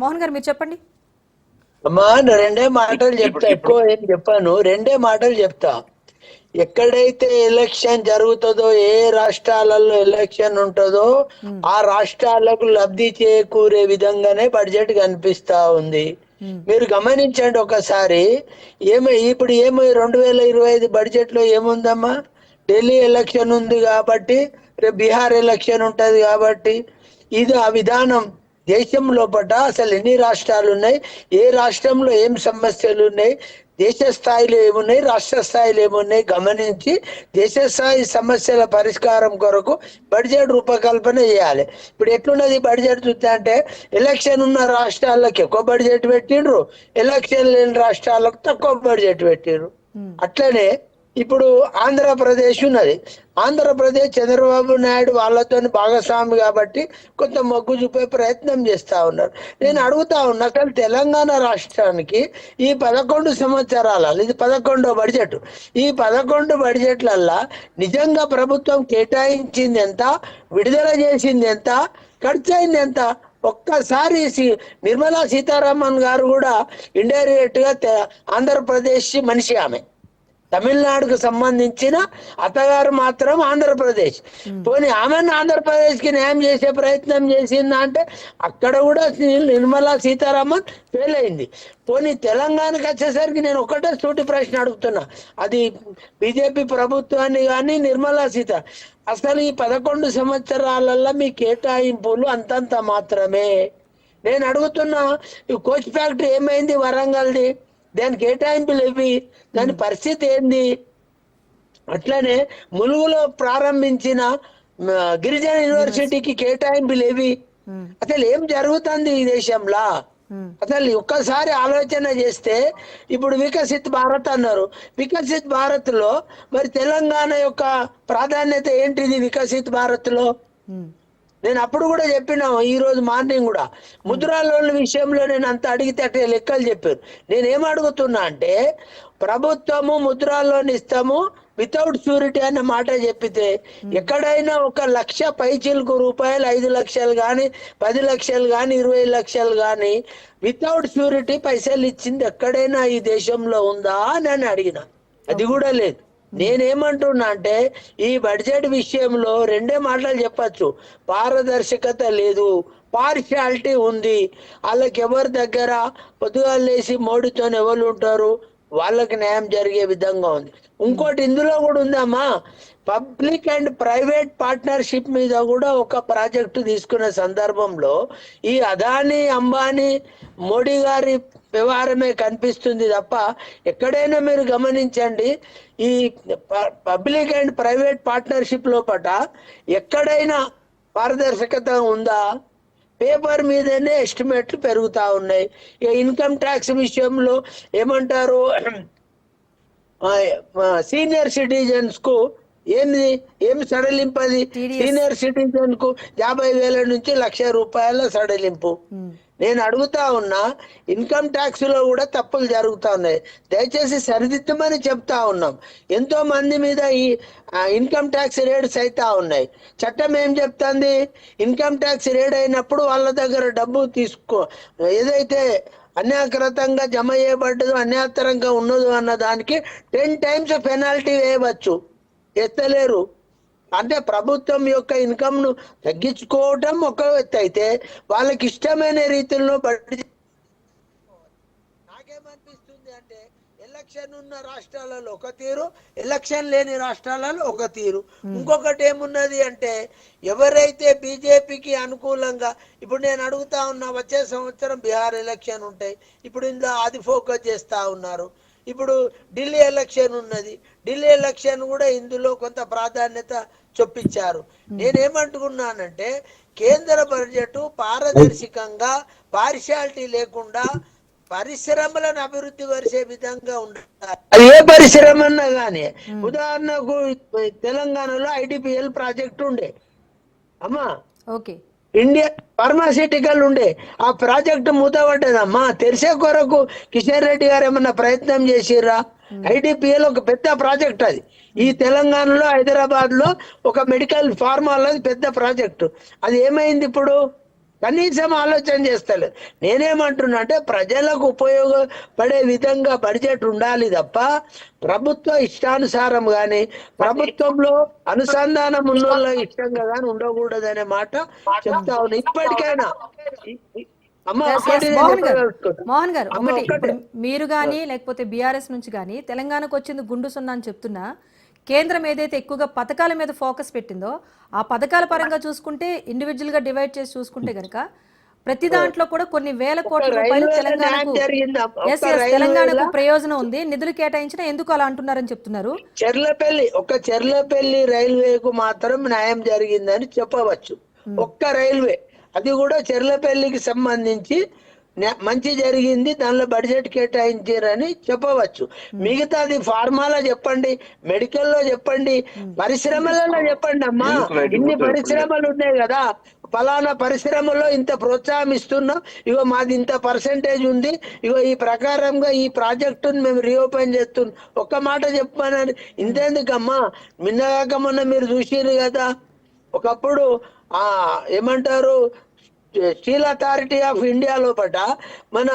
మోహన్ గారు మీరు చెప్పండి. అమ్మా రెండే మాటలు చెప్తా, ఎక్కువ ఏం చెప్పాను, రెండే మాటలు చెప్తా. ఎక్కడైతే ఎలక్షన్ జరుగుతుందో, ఏ రాష్ట్రాలలో ఎలక్షన్ ఉంటుందో ఆ రాష్ట్రాలకు లబ్ధి చేకూరే విధంగానే బడ్జెట్ కనిపిస్తా ఉంది. మీరు గమనించండి ఒకసారి. ఇప్పుడు 2025 బడ్జెట్ లో ఏముందమ్మా? ఢిల్లీ ఎలక్షన్ ఉంది కాబట్టి, రేపు బీహార్ ఎలక్షన్ ఉంటది కాబట్టి, ఇది ఆ విధానం. దేశం లోపల అసలు ఎన్ని రాష్ట్రాలు ఉన్నాయి, ఏ రాష్ట్రంలో ఏం సమస్యలు ఉన్నాయి, దేశ స్థాయిలో ఏమున్నాయి, రాష్ట్ర స్థాయిలో ఏమున్నాయి గమనించి దేశ స్థాయి సమస్యల పరిష్కారం కొరకు బడ్జెట్ రూపకల్పన చేయాలి. ఇప్పుడు ఎట్లున్నది బడ్జెట్ చూస్తే అంటే, ఎలక్షన్ ఉన్న రాష్ట్రాలకు ఎక్కువ బడ్జెట్ పెట్టిండ్రు, ఎలక్షన్ లేని రాష్ట్రాలకు తక్కువ బడ్జెట్ పెట్టిండ్రు. అట్లనే ఇప్పుడు ఆంధ్రప్రదేశ్ ఉన్నది. ఆంధ్రప్రదేశ్ చంద్రబాబు నాయుడు వాళ్ళతో భాగస్వామి కాబట్టి కొంత మొగ్గు చూపే ప్రయత్నం చేస్తా ఉన్నారు. నేను అడుగుతా ఉన్నా, అసలు తెలంగాణ రాష్ట్రానికి ఈ 11 సంవత్సరాలలో ఇది 11వ బడ్జెట్. ఈ 11 బడ్జెట్లల్లా నిజంగా ప్రభుత్వం కేటాయించింది ఎంత, విడుదల చేసింది ఎంత, ఖర్చు అయింది ఎంత? ఒక్కసారి నిర్మలా సీతారామన్ గారు కూడా ఇండైరెక్ట్ గా ఆంధ్రప్రదేశ్ మనిషి, ఆమె తమిళనాడుకు సంబంధించిన అత్తగారు మాత్రం ఆంధ్రప్రదేశ్. పోనీ ఆమెను ఆంధ్రప్రదేశ్ కి న్యాయం చేసే ప్రయత్నం చేసిందా అంటే అక్కడ కూడా నిర్మలా సీతారామన్ ఫెయిల్ అయింది. పోనీ తెలంగాణకు వచ్చేసరికి నేను ఒకటే సూటి ప్రశ్న అడుగుతున్నా, అది బీజేపీ ప్రభుత్వాన్ని కానీ నిర్మలా సీత, అసలు ఈ 11 సంవత్సరాలలో మీ కేటాయింపులు అంతంత మాత్రమే. నేను అడుగుతున్నా, ఈ కోచ్ ఫ్యాక్టరీ ఏమైంది వరంగల్ది? దాని కేటాయింపులు ఇవి, దాని పరిస్థితి ఏంది? అట్లనే ములుగులో ప్రారంభించిన గిరిజన యూనివర్సిటీకి కేటాయింపులు ఏవి? అసలు ఏం జరుగుతుంది ఈ దేశంలో? అసలు ఒక్కసారి ఆలోచన చేస్తే, ఇప్పుడు వికసిత్ భారత్ అన్నారు, వికసిత్ భారత్ లో మరి తెలంగాణ యొక్క ప్రాధాన్యత ఏంటిది? వికసిత్ భారత్ లో నేను అప్పుడు కూడా చెప్పినా, ఈ రోజు మార్నింగ్ కూడా ముద్రా లోన్ల విషయంలో నేను అంత అడిగితే అట్లా లెక్కలు చెప్పారు. నేనేం అడుగుతున్నా అంటే, ప్రభుత్వము ముద్రా లోన్ ఇస్తాము వితౌట్ షూరిటీ అన్న మాట చెప్పితే, ఎక్కడైనా 1,00,000 పైచిలకు రూపాయలు, 5 లక్షలు కానీ, 10 లక్షలు కానీ, 20 లక్షలు కానీ వితౌట్ షూరిటీ పైసలు ఇచ్చింది ఎక్కడైనా ఈ దేశంలో ఉందా అని అడిగిన. అది కూడా లేదు. నేనేమంటున్నా అంటే, ఈ బడ్జెట్ విషయంలో రెండే మాటలు చెప్పచ్చు, పారదర్శకత లేదు, పార్షియాలిటీ ఉంది. వాళ్ళకి ఎవరి దగ్గర పొద్దుగా లేచి మోడీతో ఎవరు ఉంటారు, వాళ్ళకి న్యాయం జరిగే విధంగా ఉంది. ఇంకోటి ఇందులో కూడా ఉందమ్మా, పబ్లిక్ అండ్ ప్రైవేట్ పార్ట్నర్షిప్ మీద కూడా ఒక ప్రాజెక్టు తీసుకున్న సందర్భంలో ఈ అదానీ అంబానీ మోడీ గారి వ్యవహారమే కనిపిస్తుంది తప్ప, ఎక్కడైనా మీరు గమనించండి, ఈ పబ్లిక్ అండ్ ప్రైవేట్ పార్ట్నర్షిప్ లోపల ఎక్కడైనా పారదర్శకత ఉందా? పేపర్ మీదనే ఎస్టిమేట్లు పెరుగుతా ఉన్నాయి. ఇక ఇన్కమ్ ట్యాక్స్ విషయంలో ఏమంటారు, సీనియర్ సిటిజన్స్ కు ఏమి సడలింపది? సీనియర్ సిటిజన్ కు 50,000 నుంచి 1,00,000 రూపాయల సడలింపు. నేను అడుగుతా ఉన్నా, ఇన్కమ్ ట్యాక్స్ లో కూడా తప్పులు జరుగుతా ఉన్నాయి, దయచేసి సరిదిద్దమని చెప్తా ఉన్నాం. ఎంతో మంది మీద ఈ ఇన్కమ్ ట్యాక్స్ రేడ్స్ అయితా ఉన్నాయి. చట్టం ఏం చెప్తుంది? ఇన్కమ్ ట్యాక్స్ రేడ్ అయినప్పుడు వాళ్ళ దగ్గర డబ్బు ఏదైతే అన్యాకృతంగా జమ చేయబడ్డదో, అన్యాతరంగా ఉన్నదో అన్న దానికి 10 times పెనాల్టీ వేయవచ్చు. ఎత్తలేరు అంటే ప్రభుత్వం యొక్క ఇన్కమ్ ను తగ్గించుకోవటం ఒక ఎత్తు అయితే, వాళ్ళకి ఇష్టమైన రీతిలో నాకేమనిపిస్తుంది అంటే, ఎలక్షన్ ఉన్న రాష్ట్రాలలో ఒక తీరు, ఎలక్షన్ లేని రాష్ట్రాలలో ఒక తీరు. ఇంకొకటి ఏమున్నది అంటే, ఎవరైతే బీజేపీకి అనుకూలంగా, ఇప్పుడు నేను అడుగుతా ఉన్నా, వచ్చే సంవత్సరం బీహార్ ఎలక్షన్ ఉంటాయి, ఇప్పుడు ఇందులో అది ఫోకస్ చేస్తా ఉన్నారు. ఇప్పుడు ఢిల్లీ ఎలక్షన్ ఉన్నది, ఢిల్లీ ఎలక్షన్ కూడా ఇందులో కొంత ప్రాధాన్యత చొప్పించారు. నేనేమంటున్నానంటే, కేంద్ర బడ్జెట్ పారదర్శకంగా, పార్షియాలిటీ లేకుండా పరిశ్రమలను అభివృద్ధి పరిచే విధంగా ఉండాలి. అది ఏ పరిశ్రమ అన్నా కానీ, ఉదాహరణకు తెలంగాణలో IDPL ప్రాజెక్టు ఉండే అమ్మా, ఇండియా ఫార్మాసిటికల్ ఉండే, ఆ ప్రాజెక్టు మూతపడ్డదమ్మా. తెరిసే కొరకు కిషన్ రెడ్డి గారు ఏమన్నా ప్రయత్నం చేసిర్రా? IDPL ఒక పెద్ద ప్రాజెక్ట్, అది ఈ తెలంగాణలో హైదరాబాద్ లో ఒక మెడికల్ ఫార్మాలో పెద్ద ప్రాజెక్టు, అది ఏమైంది? ఇప్పుడు కనీసం ఆలోచన చేస్తలేదు. నేనేమంటున్నా అంటే ప్రజలకు ఉపయోగపడే విధంగా బడ్జెట్ ఉండాలి తప్ప ప్రభుత్వ ఇష్టానుసారం గాని ప్రభుత్వంలో అనుసంధానం ఉన్న ఇష్టంగా గాని ఉండకూడదు అనే మాట చెప్తా ఉన్నా. ఇప్పటికైనా అమ్మ ఒకటి నేను మోహన్ గారు అమ్మ ఒకటి ఒక్కటే ఇప్పుడు మీరు కానీ లేకపోతే బీఆర్ఎస్ నుంచి కానీ తెలంగాణకు వచ్చింది గుండు సున్నా అని చెప్తున్నా, కేంద్రం ఏదైతే ఎక్కువగా పథకాల మీద ఫోకస్ పెట్టిందో ఆ పథకాల పరంగా చూసుకుంటే ఇండివిజువల్ గా డివైడ్ చేసి చూసుకుంటే గనక ప్రతి దాంట్లో కూడా కొన్ని వేల కోట్ల రూపాయలు తెలంగాణకు తెలంగాణకు ప్రయోజనం ఉంది, నిధులు కేటాయించినా ఎందుకు అలా అంటున్నారని చెప్తున్నారు. చెర్లపల్లి రైల్వేకు మాత్రం న్యాయం జరిగిందని చెప్పవచ్చు. ఒక్క రైల్వే, అది కూడా చెర్లపల్లికి సంబంధించి మంచి జరిగింది, దానిలో బడ్జెట్ కేటాయించారని చెప్పవచ్చు. మిగతాది ఫార్మాలో చెప్పండి, మెడికల్లో చెప్పండి, పరిశ్రమలలో చెప్పండి. అమ్మా ఇన్ని పరిశ్రమలు ఉన్నాయి కదా, ఫలానా పరిశ్రమలో ఇంత ప్రోత్సాహం ఇస్తున్నాం, ఇగో మాది ఇంత పర్సెంటేజ్ ఉంది, ఇగో ఈ ప్రకారంగా ఈ ప్రాజెక్టును మేము రీఓపెన్ చేస్తున్నాం, ఒక్క మాట చెప్పానని ఇంతెందుకమ్మా. నిన్నగాక మొన్న మీరు చూసిరు కదా, ఒకప్పుడు ఏమంటారు స్టీల్ అథారిటీ ఆఫ్ ఇండియా లోపట మన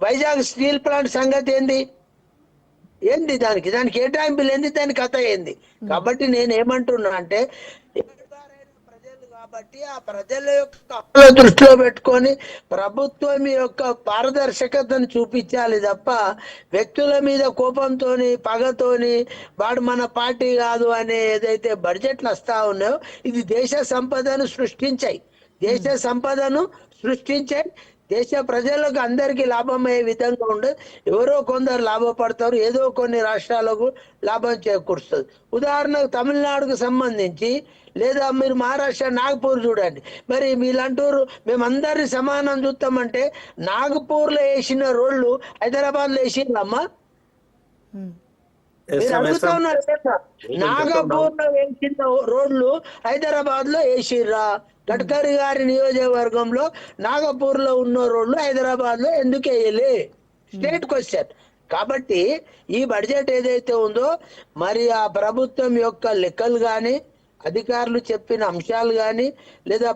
వైజాగ్ స్టీల్ ప్లాంట్ సంగతి ఏంది దానికి కేటాయింపులు ఏంది, దాని కథ ఏంది. కాబట్టి నేను ఏమంటున్నా అంటే ప్రజలు కాబట్టి ఆ ప్రజల యొక్క దృష్టిలో పెట్టుకొని ప్రభుత్వం యొక్క పారదర్శకతను చూపించాలి తప్ప వ్యక్తుల మీద కోపంతోని పగతోని వాడు మన పార్టీ కాదు అనే ఏదైతే బడ్జెట్లు వస్తా ఉన్నాయో ఇది దేశ సంపదను సృష్టించాయి, దేశ సంపదను సృష్టించే దేశ ప్రజలకు అందరికీ లాభమయ్యే విధంగా ఉండదు. ఎవరో కొందరు లాభపడతారు, ఏదో కొన్ని రాష్ట్రాలకు లాభం చేకూరుస్తుంది. ఉదాహరణకు తమిళనాడుకు సంబంధించి లేదా మీరు మహారాష్ట్ర నాగపూర్ చూడండి, మరి వీళ్ళంటారు మేమందరిని సమానం చూస్తామంటే నాగపూర్లో వేసిన రోడ్లు హైదరాబాద్ లో వేసిందమ్మా. మీరు అడుగుతా ఉన్నారు నాగపూర్ లో వేసిన రోడ్లు హైదరాబాద్ లో వేసిర్రా? గడ్కరీ గారి నియోజకవర్గంలో నాగపూర్ లో ఉన్న రోడ్లు హైదరాబాద్ లో ఎందుకు వేయలే? State question. కాబట్టి ఈ బడ్జెట్ ఏదైతే ఉందో మరి ఆ ప్రభుత్వం యొక్క లెక్కలు కానీ అధికారులు చెప్పిన అంశాలు కానీ లేదా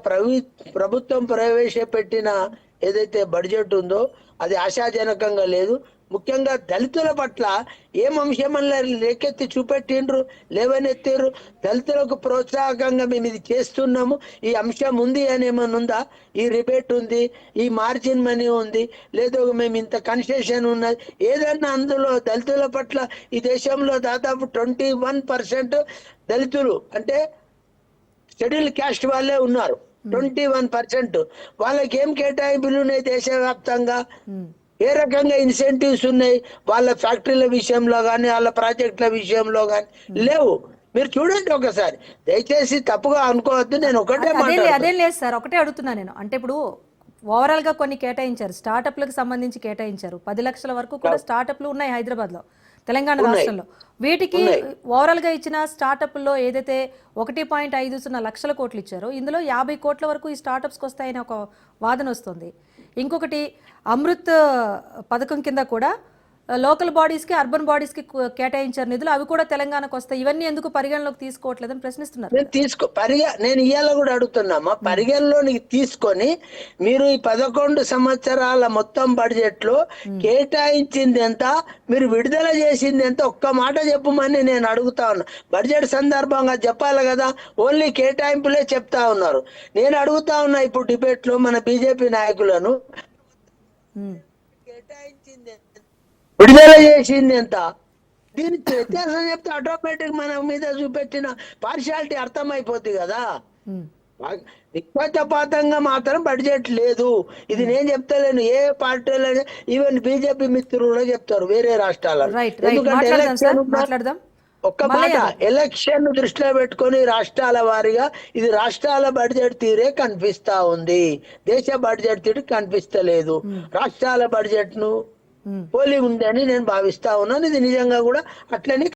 ప్రభుత్వం ప్రవేశపెట్టిన ఏదైతే బడ్జెట్ ఉందో అది ఆశాజనకంగా లేదు. ముఖ్యంగా దళితుల పట్ల ఏం అంశమల్లా లేకెత్తి చూపెట్టిండ్రు, లేవనెత్తిర్రు. దళితులకు ప్రోత్సాహకంగా మేము ఇది చేస్తున్నాము, ఈ అంశం ఉంది అని ఏమన్నా ఉందా? ఈ రిబేట్ ఉంది, ఈ మార్జిన్ మనీ ఉంది, లేదా మేము ఇంత కన్సెషన్ ఉన్నది, ఏదన్నా అందులో దళితుల పట్ల ఈ దేశంలో దాదాపు 21% దళితులు అంటే షెడ్యూల్ క్యాస్ట్ వాళ్ళే ఉన్నారు. 21% వాళ్ళకి ఏం కేటాయింపులు ఉన్నాయి దేశవ్యాప్తంగా, ఏ రకంగా ఇన్సెంటివ్స్ ఉన్నాయి వాళ్ళ ఫ్యాక్టరీల విషయంలో కానీ వాళ్ళ ప్రాజెక్టుల విషయంలో కానీ లేవు. మీరు చూడండి ఒకసారి, దయచేసి తప్పుగా అనుకోవద్దు. నేను అదేం లేదు సార్, ఒకటే అడుగుతున్నా నేను. అంటే ఇప్పుడు ఓవరాల్ గా కొన్ని కేటాయించారు, స్టార్టప్లకు సంబంధించి కేటాయించారు, 10 లక్షల వరకు కూడా స్టార్టప్లు ఉన్నాయి హైదరాబాద్ లో, తెలంగాణ రాష్ట్రంలో. వీటికి ఓవరాల్ గా ఇచ్చిన స్టార్టప్లో ఏదైతే 1.50 లక్షల కోట్లు ఇచ్చారో ఇందులో 50 కోట్ల వరకు ఈ స్టార్టప్స్కి వస్తాయని ఒక వాదన వస్తుంది. ఇంకొకటి అమృత్ పథకం కింద కూడా లోకల్ బాడీస్కి అర్బన్ బాడీస్కి కేటాయించారు నిధులు, అవి కూడా తెలంగాణకు వస్తాయి. ఇవన్నీ ఎందుకు పరిగణలోకి తీసుకోవట్లేదని ప్రశ్నిస్తున్నారు. నేను ఇవాళ కూడా అడుగుతున్నామా, పరిగణలోనికి తీసుకొని మీరు ఈ 11 సంవత్సరాల మొత్తం బడ్జెట్ లో కేటాయించింది ఎంత, మీరు విడుదల చేసింది ఎంత, ఒక్క మాట చెప్పమని నేను అడుగుతా ఉన్నా. బడ్జెట్ సందర్భంగా చెప్పాలి కదా, ఓన్లీ కేటాయింపులే చెప్తా ఉన్నారు. నేను అడుగుతా ఉన్నా ఇప్పుడు డిబేట్ లో మన బీజేపీ నాయకులను, కేటాయించింది విడుదల చేసింది ఎంత, దీనికి వ్యత్యాసం చెప్తే ఆటోమేటిక్ మన మీద చూపెట్టిన పార్షియాలిటీ అర్థమైపోద్ది కదా. నిష్పక్షపాతంగా మాత్రం బడ్జెట్ లేదు, ఇది నేను చెప్తలేను, ఏ పార్టీలో ఈవెన్ బీజేపీ మిత్రులు కూడా చెప్తారు వేరే రాష్ట్రాలలో. ఎందుకంటే ఒక్క మాట, ఎలక్షన్ దృష్టిలో పెట్టుకొని రాష్ట్రాల వారీగా ఇది రాష్ట్రాల బడ్జెట్ తీరే కనిపిస్తా ఉంది, దేశ బడ్జెట్ తీరు కనిపిస్తలేదు. రాష్ట్రాల బడ్జెట్ ను పోలి ఉంది అని నేను భావిస్తా ఉన్నాను. ఇది నిజంగా కూడా అట్లనే